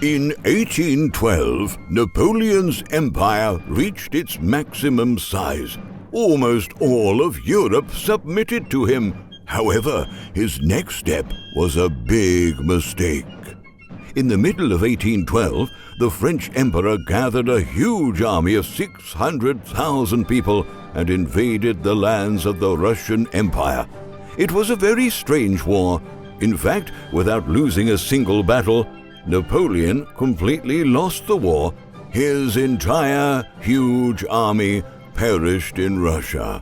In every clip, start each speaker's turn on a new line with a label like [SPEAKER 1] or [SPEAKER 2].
[SPEAKER 1] In 1812, Napoleon's empire reached its maximum size. Almost all of Europe submitted to him. However, his next step was a big mistake. In the middle of 1812, the French emperor gathered a huge army of 600,000 people and invaded the lands of the Russian Empire. It was a very strange war. In fact, without losing a single battle, Napoleon completely lost the war. His entire huge army perished in Russia.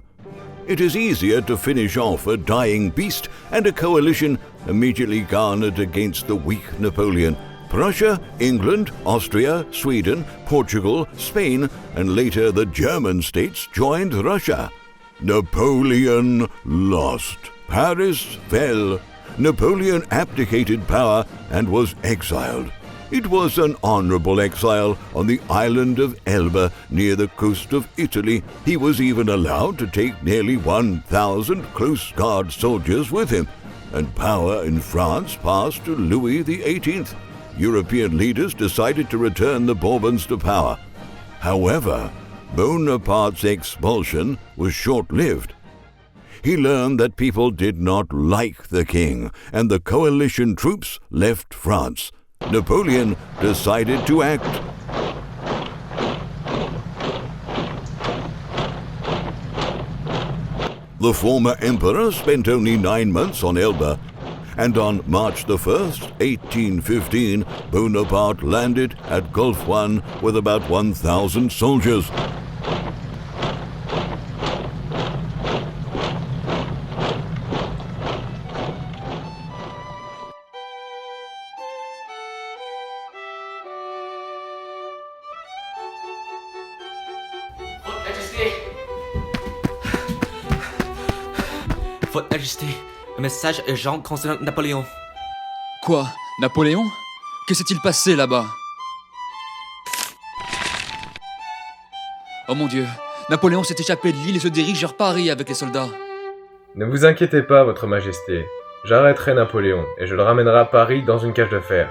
[SPEAKER 1] It is easier to finish off a dying beast, and a coalition immediately garnered against the weak Napoleon. Prussia, England, Austria, Sweden, Portugal, Spain, and later the German states joined Russia. Napoleon lost. Paris fell. Napoleon abdicated power and was exiled. It was an honorable exile on the island of Elba near the coast of Italy. He was even allowed to take nearly 1,000 close guard soldiers with him, and power in France passed to Louis XVIII. European leaders decided to return the Bourbons to power. However, Bonaparte's expulsion was short-lived. He learned that people did not like the king, and the coalition troops left France. Napoleon decided to act. The former emperor spent only 9 months on Elba, and on March 1st, 1815, Bonaparte landed at Gulf One with about 1,000 soldiers.
[SPEAKER 2] Votre Majesté, un message urgent concernant Napoléon.
[SPEAKER 3] Quoi? Napoléon? Que s'est-il passé là-bas? Oh mon Dieu, Napoléon s'est échappé de l'île et se dirige vers Paris avec les soldats.
[SPEAKER 4] Ne vous inquiétez pas, Votre Majesté. J'arrêterai Napoléon et je le ramènerai à Paris dans une cage de fer.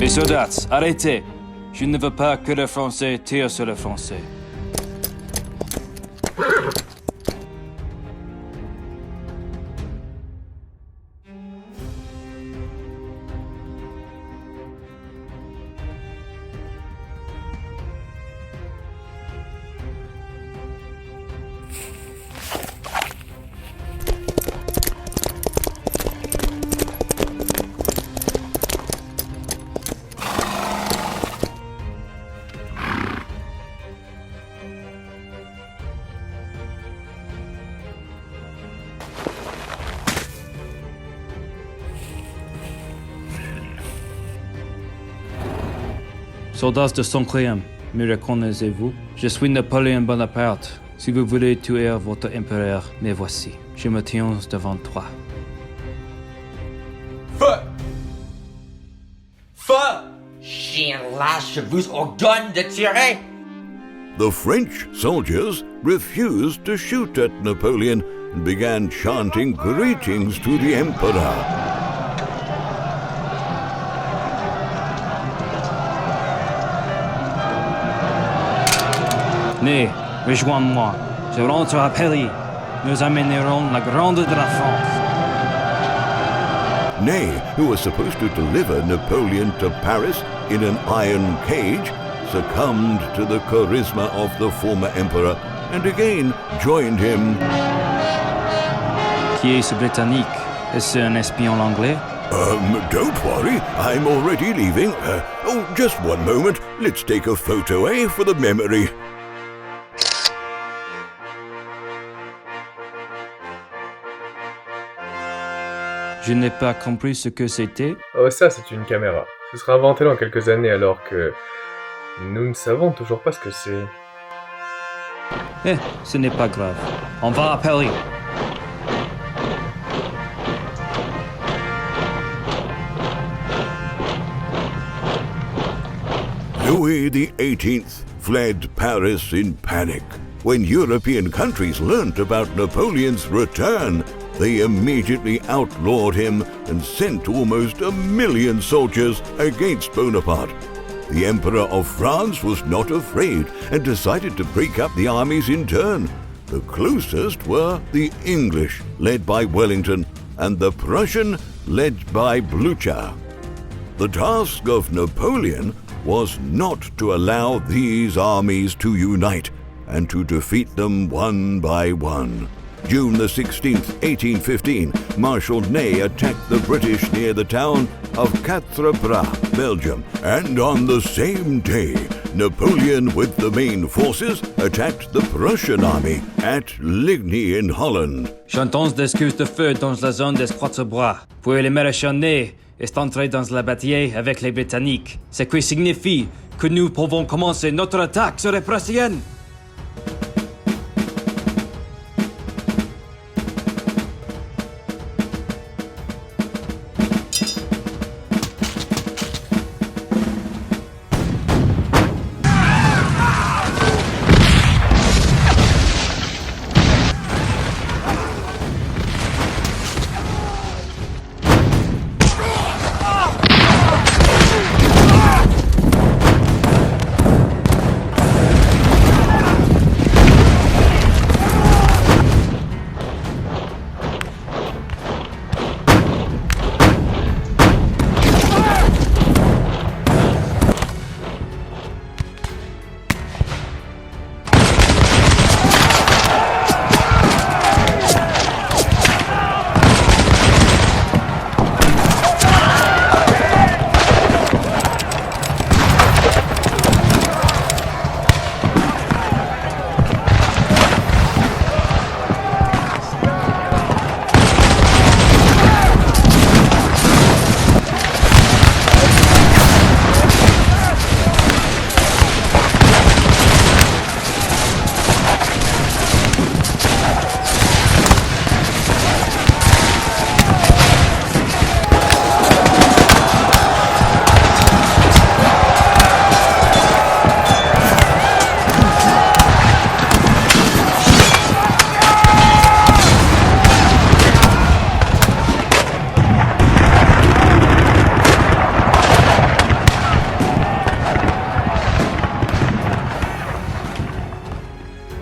[SPEAKER 5] Mes soldats, arrêtez! Je ne veux pas que les Français tirent sur les Français. Soldats de 100e, me reconnaissez-vous? Je suis Napoléon Bonaparte. Si vous voulez tuer votre empereur, me voici. Je me tiens devant toi.
[SPEAKER 2] Feu! Feu! Chien lâche, je vous ordonne de tirer!
[SPEAKER 1] The French soldiers refused to shoot at Napoleon and began chanting greetings to the emperor.
[SPEAKER 5] Ney, rejoins-moi. Je rentre à Paris. Nous amènerons la grande de la France.
[SPEAKER 1] Ney, who was supposed to deliver Napoleon to Paris in an iron cage, succumbed to the charisma of the former emperor and again joined him.
[SPEAKER 5] Qui est ce Britannique? Est-ce un espion anglais?
[SPEAKER 1] Don't worry, I'm already leaving. Just one moment. Let's take a photo, for the memory.
[SPEAKER 5] Je n'ai pas compris ce que c'était.
[SPEAKER 4] Oh, ça, c'est une caméra. Ce sera inventé dans quelques années alors que nous ne savons toujours pas ce que c'est.
[SPEAKER 5] Ce n'est pas grave. On va à Paris.
[SPEAKER 1] Louis XVIII fled Paris in panic. When European countries learnt about Napoleon's return, they immediately outlawed him and sent almost 1 million soldiers against Bonaparte. The Emperor of France was not afraid and decided to break up the armies in turn. The closest were the English, led by Wellington, and the Prussian, led by Blucher. The task of Napoleon was not to allow these armies to unite and to defeat them one by one. June the 16th, 1815, Marshal Ney attacked the British near the town of Quatre Bras, Belgium, and on the same day, Napoleon with the main forces attacked the Prussian army at Ligny in Holland.
[SPEAKER 5] J'entends des excuses de feu dans la zone des Quatre Bras. Puis le maréchal Ney est entré dans la bataille avec les Britanniques, ce qui signifie que nous pouvons commencer notre attaque sur les Prussiens.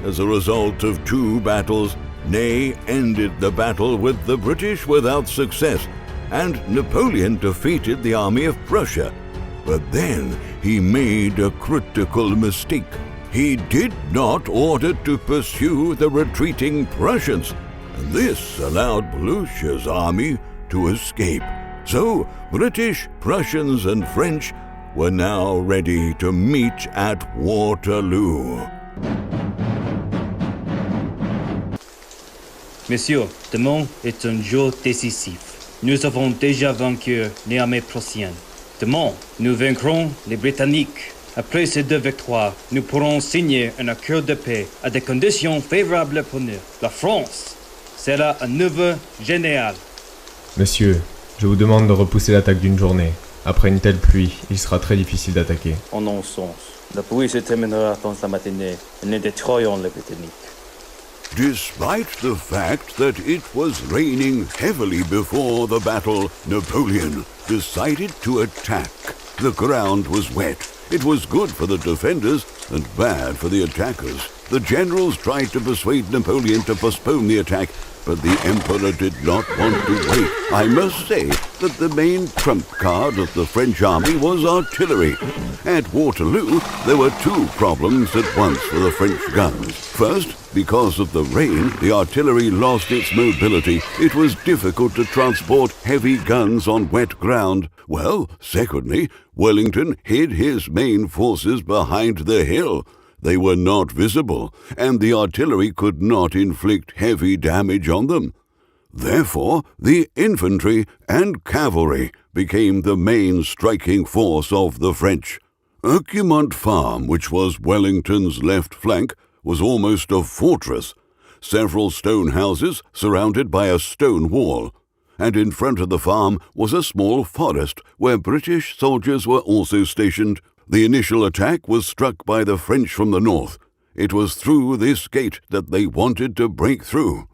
[SPEAKER 1] As a result of 2 battles, Ney ended the battle with the British without success, and Napoleon defeated the army of Prussia. But then he made a critical mistake. He did not order to pursue the retreating Prussians, and this allowed Blucher's army to escape. So British, Prussians, and French were now ready to meet at Waterloo.
[SPEAKER 5] Messieurs, demain est un jour décisif. Nous avons déjà vaincu les armées prussiennes. Demain, nous vaincrons les Britanniques. Après ces 2 victoires, nous pourrons signer un accord de paix à des conditions favorables pour nous. La France sera un nouveau général.
[SPEAKER 4] Monsieur, je vous demande de repousser l'attaque d'une journée. Après une telle pluie, il sera très difficile d'attaquer.
[SPEAKER 5] En non-sens. La pluie se terminera dans la matinée et nous détruirons les Britanniques.
[SPEAKER 1] Despite the fact that it was raining heavily before the battle, Napoleon decided to attack. The ground was wet. It was good for the defenders and bad for the attackers. The generals tried to persuade Napoleon to postpone the attack, but the Emperor did not want to wait. I must say that the main trump card of the French army was artillery. At Waterloo, there were 2 problems at once for the French guns. First, because of the rain, the artillery lost its mobility. It was difficult to transport heavy guns on wet ground. Well, secondly, Wellington hid his main forces behind the hill. They were not visible, and the artillery could not inflict heavy damage on them. Therefore, the infantry and cavalry became the main striking force of the French. Equimont Farm, which was Wellington's left flank, was almost a fortress. Several stone houses surrounded by a stone wall, and in front of the farm was a small forest where British soldiers were also stationed. The initial attack was struck by the French from the north. It was through this gate that they wanted to break through.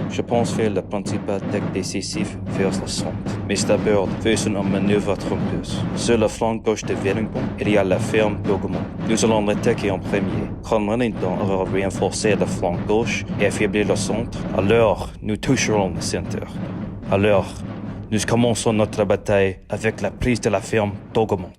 [SPEAKER 5] Je pense faire la principale attaque décisive vers le centre, mais d'abord faisons une manœuvre trompeuse. Sur le flanc gauche de Wellington, il y a la ferme d'Augmont. Nous allons l'attaquer en premier. Quand Wellington aura renforcé le flanc gauche et affaibli le centre, alors nous toucherons le centre. Alors, nous commençons notre bataille avec la prise de la ferme d'Augmont.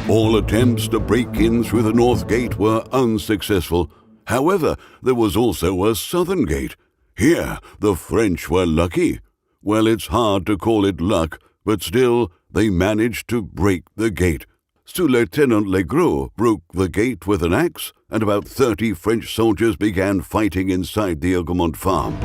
[SPEAKER 1] All attempts to break in through the north gate were unsuccessful. However, there was also a southern gate. Here, the French were lucky. Well, it's hard to call it luck, but still, they managed to break the gate. Sous-Lieutenant Legros broke the gate with an axe, and about 30 French soldiers began fighting inside the Augmont farm.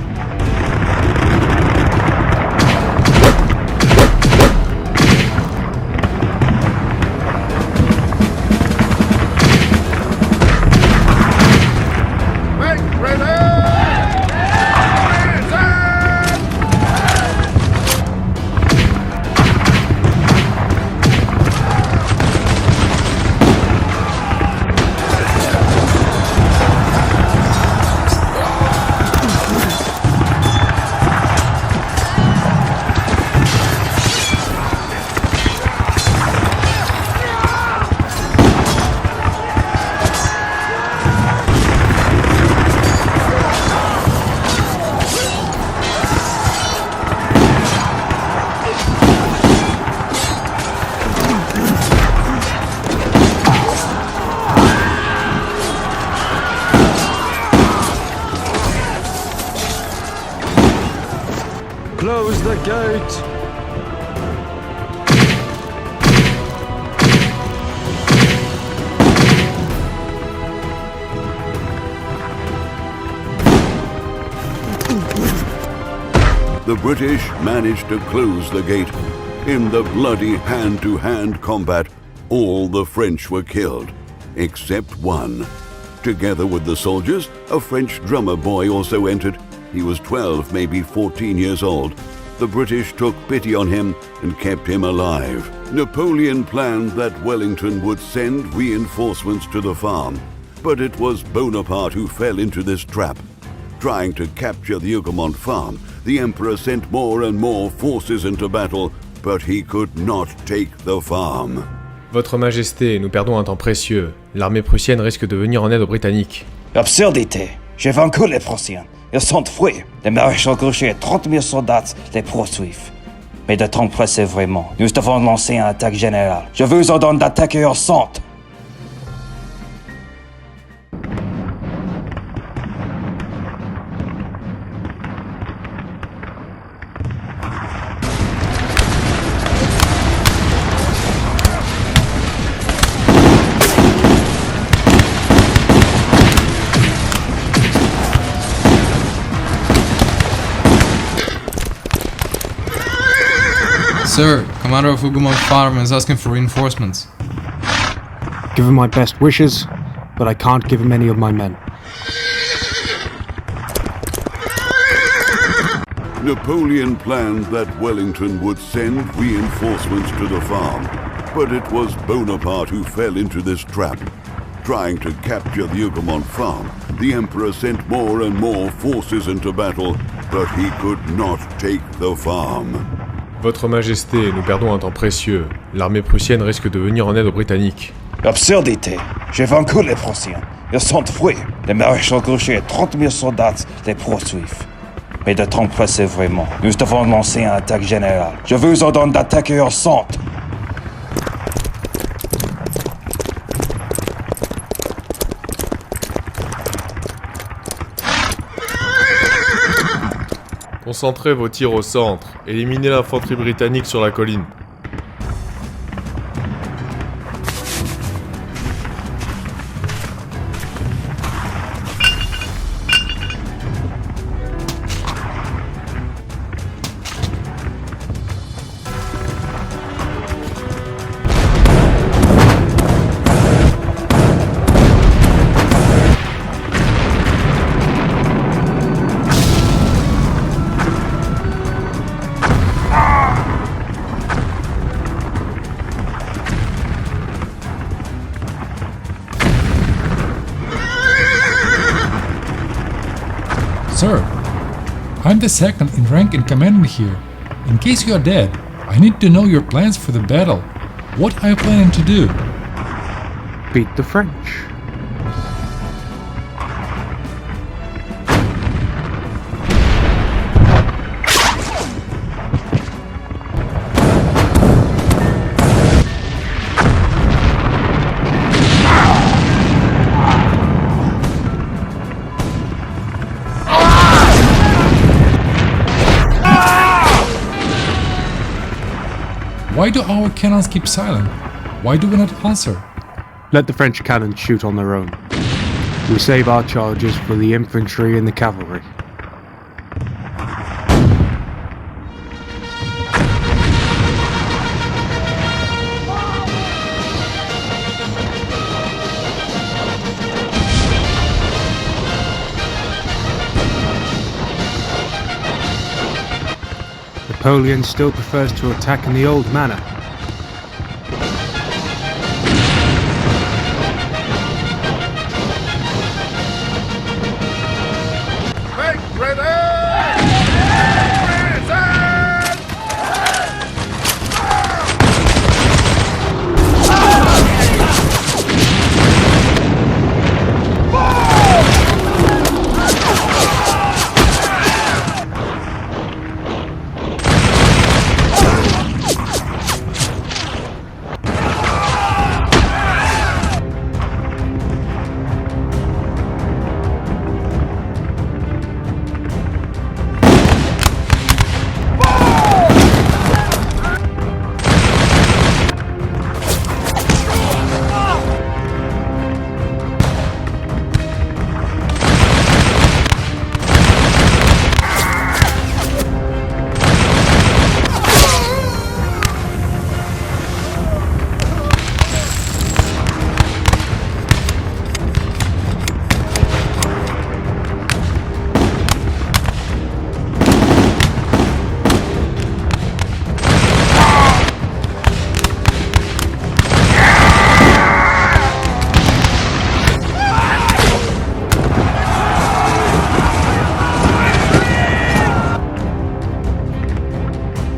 [SPEAKER 3] Close the gate!
[SPEAKER 1] The British managed to close the gate. In the bloody hand-to-hand combat, all the French were killed, except one. Together with the soldiers, a French drummer boy also entered. He was 12, maybe 14 years old. The British took pity on him and kept him alive. Napoleon planned that Wellington would send reinforcements to the farm, but it was Bonaparte who fell into this trap. Trying to capture the Hougoumont farm, the Emperor sent more and more forces into battle, but he could not take the farm.
[SPEAKER 4] Votre Majesté, nous perdons un temps précieux. L'armée prussienne risque de venir en aide aux Britanniques.
[SPEAKER 5] Absurdité. J'ai vaincu les Prussiens. Ils sont fuis. Les maréchaux Grouchy et 30 000 soldats les poursuivent. Mais de temps pressé vraiment. Nous devons lancer une attaque générale. Je vous ordonne d'attaquer au centre.
[SPEAKER 6] Sir, Commander of Hougoumont Farm is asking for reinforcements.
[SPEAKER 7] Give him my best wishes, but I can't give him any of my men.
[SPEAKER 1] Napoleon planned that Wellington would send reinforcements to the farm, but it was Bonaparte who fell into this trap. Trying to capture the Hougoumont farm, the Emperor sent more and more forces into battle, but he could not take the farm.
[SPEAKER 4] Votre Majesté, nous perdons un temps précieux. L'armée prussienne risque de venir en aide aux Britanniques.
[SPEAKER 5] Absurdité. J'ai vaincu les Prussiens. Ils sont fuis. Les maréchaux Grouchy et 30 000 soldats les poursuivent. Mais de temps pressé vraiment. Nous devons lancer une attaque générale. Je vous ordonne d'attaquer au centre.
[SPEAKER 4] Concentrez vos tirs au centre. Éliminez l'infanterie britannique sur la colline.
[SPEAKER 8] Sir, I'm the second in rank and command here. In case you are dead, I need to know your plans for the battle. What are you planning to do?
[SPEAKER 7] Beat the French.
[SPEAKER 8] Why do our cannons keep silent? Why do we not answer?
[SPEAKER 7] Let the French cannons shoot on their own. We save our charges for the infantry and the cavalry. Napoleon still prefers to attack in the old manner.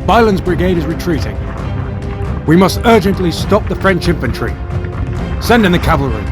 [SPEAKER 7] Byland's brigade is retreating. We must urgently stop the French infantry. Send in the cavalry.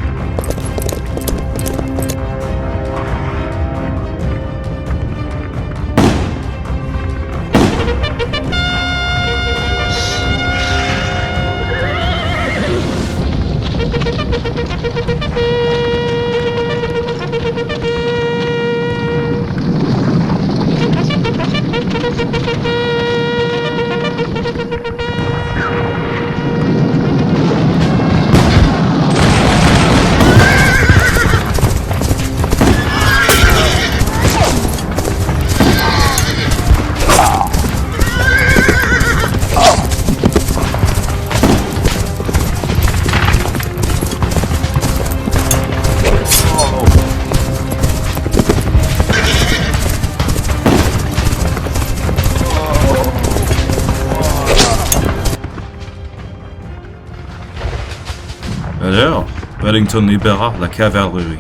[SPEAKER 9] Alors, Wellington libéra la cavalerie,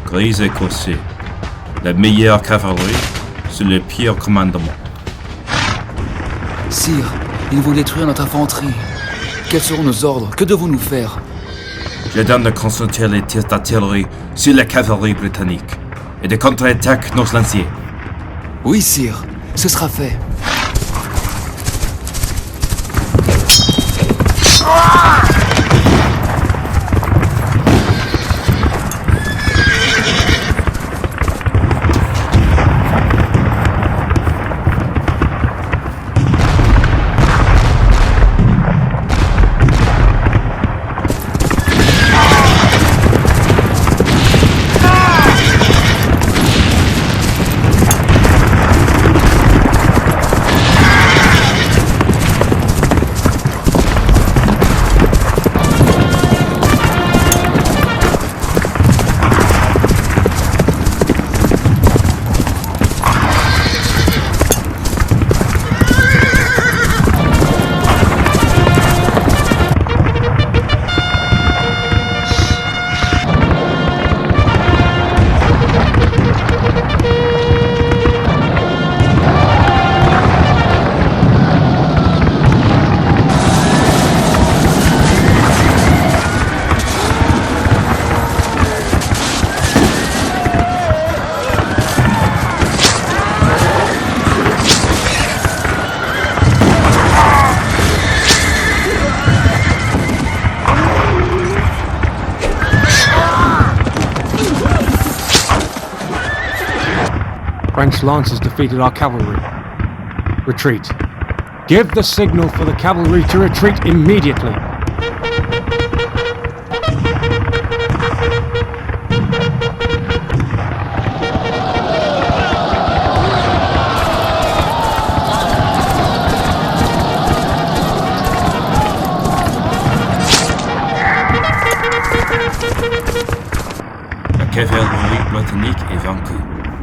[SPEAKER 9] grise écossais, la meilleure cavalerie sur le pire commandement.
[SPEAKER 3] Sire, ils vont détruire notre infanterie. Quels seront nos ordres? Que devons-nous faire?
[SPEAKER 9] Je donne de concentrer les tirs d'artillerie sur la cavalerie britannique et de contre-attaquer nos lanciers.
[SPEAKER 3] Oui, sire, ce sera fait.
[SPEAKER 7] French lancers defeated our cavalry. Retreat. Give the signal for the cavalry to retreat immediately.
[SPEAKER 9] La cavalerie britannique est vaincue.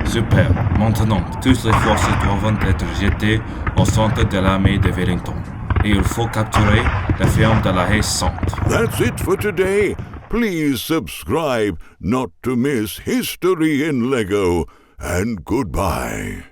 [SPEAKER 9] Super. Maintenant, toutes les forces doivent être jetées au centre de l'armée de Wellington. Et il faut capturer la ferme de la Haie Sainte.
[SPEAKER 1] That's it for today. Please subscribe not to miss History in LEGO, and goodbye.